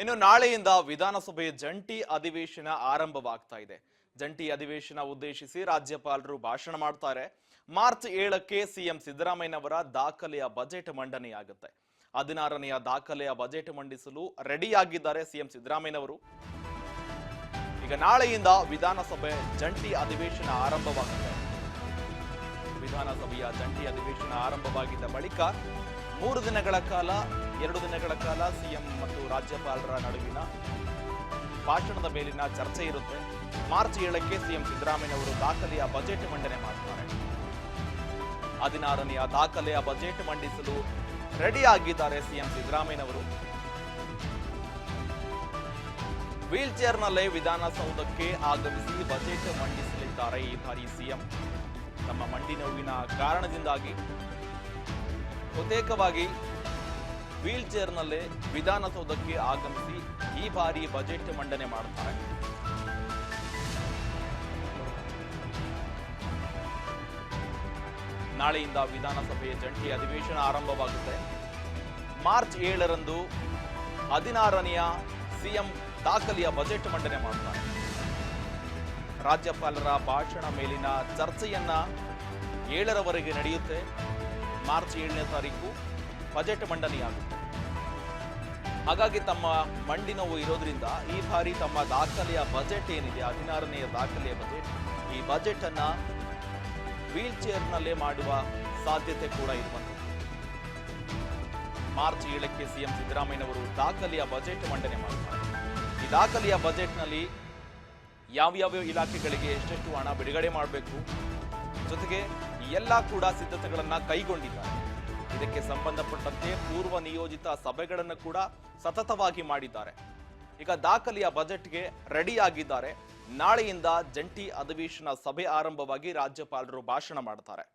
ಇನ್ನು ನಾಳೆಯಿಂದ ವಿಧಾನಸಭೆಯ ಜಂಟಿ ಅಧಿವೇಶನ ಆರಂಭವಾಗ್ತಾ ಇದೆ. ಜಂಟಿ ಅಧಿವೇಶನ ಉದ್ದೇಶಿಸಿ ರಾಜ್ಯಪಾಲರು ಭಾಷಣ ಮಾಡ್ತಾರೆ. ಮಾರ್ಚ್ 7ಕ್ಕೆ ಸಿಎಂ ಸಿದ್ದರಾಮಯ್ಯನವರ ದಾಖಲೆಯ ಬಜೆಟ್ ಮಂಡನೆಯಾಗುತ್ತೆ. 16ನೆಯ ದಾಖಲೆಯ ಬಜೆಟ್ ಮಂಡಿಸಲು ರೆಡಿಯಾಗಿದ್ದಾರೆ ಸಿಎಂ ಸಿದ್ದರಾಮಯ್ಯನವರು. ಈಗ ನಾಳೆಯಿಂದ ವಿಧಾನಸಭೆ ಜಂಟಿ ಅಧಿವೇಶನ ಆರಂಭವಾಗುತ್ತೆ. ವಿಧಾನಸಭೆಯ ಜಂಟಿ ಅಧಿವೇಶನ ಆರಂಭವಾಗಿದ್ದ ಬಳಿಕ 2 ದಿನಗಳ ಕಾಲ ಸಿಎಂ ಮತ್ತು ರಾಜ್ಯಪಾಲರ ನಡುವಿನ ಭಾಷಣದ ಮೇಲಿನ ಚರ್ಚೆ ಇರುತ್ತೆ. ಮಾರ್ಚ್ 7ಕ್ಕೆ ಸಿಎಂ ಸಿದ್ದರಾಮಯ್ಯನವರು ದಾಖಲೆಯ ಬಜೆಟ್ ಮಂಡನೆ ಮಾಡ್ತಾರೆ. 16ನೆಯ ದಾಖಲೆಯ ಬಜೆಟ್ ಮಂಡಿಸಲು ರೆಡಿ ಆಗಿದ್ದಾರೆ ಸಿಎಂ ಸಿದ್ದರಾಮಯ್ಯನವರು. ವೀಲ್ ಚೇರ್ನಲ್ಲೇ ವಿಧಾನಸೌಧಕ್ಕೆ ಆಗಮಿಸಿ ಬಜೆಟ್ ಮಂಡಿಸಲಿದ್ದಾರೆ ಈ ಬಾರಿ ಸಿಎಂ. ತಮ್ಮ ಮಂಡಿ ನೋವಿನ ಕಾರಣದಿಂದಾಗಿ ಪ್ರತ್ಯೇಕವಾಗಿ ವೀಲ್ ಚೇರ್ನಲ್ಲೇ ವಿಧಾನಸೌಧಕ್ಕೆ ಆಗಮಿಸಿ ಈ ಬಾರಿ ಬಜೆಟ್ ಮಂಡನೆ ಮಾಡುತ್ತಾರೆ. ನಾಳೆಯಿಂದ ವಿಧಾನಸಭೆಯ ಜಂಟಿ ಅಧಿವೇಶನ ಆರಂಭವಾಗುತ್ತೆ. ಮಾರ್ಚ್ 7ರಂದು 16ನೆಯ ಸಿಎಂ ದಾಖಲೆಯ ಬಜೆಟ್ ಮಂಡನೆ ಮಾಡುತ್ತಾರೆ. ರಾಜ್ಯಪಾಲರ ಭಾಷಣ ಮೇಲಿನ ಚರ್ಚೆಯನ್ನ 7ರವರೆಗೆ ನಡೆಯುತ್ತೆ. ಮಾರ್ಚ್ 7ನೇ ತಾರೀಕು ಬಜೆಟ್ ಮಂಡನೆಯಾಗುತ್ತೆ. ಹಾಗಾಗಿ ತಮ್ಮ ಮಂಡಿ ನೋವು ಇರೋದ್ರಿಂದ ಈ ಬಾರಿ ತಮ್ಮ ದಾಖಲೆಯ ಬಜೆಟ್ ಏನಿದೆ, 16ನೆಯ ದಾಖಲೆಯ ಬಜೆಟ್, ಈ ಬಜೆಟ್ ಅನ್ನ ವೀಲ್ ಚೇರ್ನಲ್ಲೇ ಮಾಡುವ ಸಾಧ್ಯತೆ ಕೂಡ ಇರುವಂಥದ್ದು. ಮಾರ್ಚ್ 7ಕ್ಕೆ ಸಿಎಂ ಸಿದ್ದರಾಮಯ್ಯನವರು ದಾಖಲೆಯ ಬಜೆಟ್ ಮಂಡನೆ ಮಾಡುತ್ತಾರೆ. ಈ ದಾಖಲೆಯ ಬಜೆಟ್ನಲ್ಲಿ ಯಾವ್ಯಾವ ಇಲಾಖೆಗಳಿಗೆ ಎಷ್ಟೆಷ್ಟು ಹಣ ಬಿಡುಗಡೆ ಮಾಡಬೇಕು, ಜೊತೆಗೆ ಎಲ್ಲ ಕೂಡ ಸಿದ್ಧತೆಗಳನ್ನ ಕೈಗೊಂಡಿದ್ದಾರೆ. ಇದಕ್ಕೆ ಸಂಬಂಧಪಟ್ಟಂತೆ ಪೂರ್ವ ನಿಯೋಜಿತ ಸಭೆಗಳನ್ನು ಕೂಡ ಸತತವಾಗಿ ಮಾಡಿದ್ದಾರೆ. ಈಗ ದಾಖಲೆಯ ಬಜೆಟ್ಗೆ ರೆಡಿ ಆಗಿದ್ದಾರೆ. ನಾಳೆಯಿಂದ ಜಂಟಿ ಅಧಿವೇಶನ ಸಭೆ ಆರಂಭವಾಗಿ ರಾಜ್ಯಪಾಲರು ಭಾಷಣ ಮಾಡ್ತಾರೆ.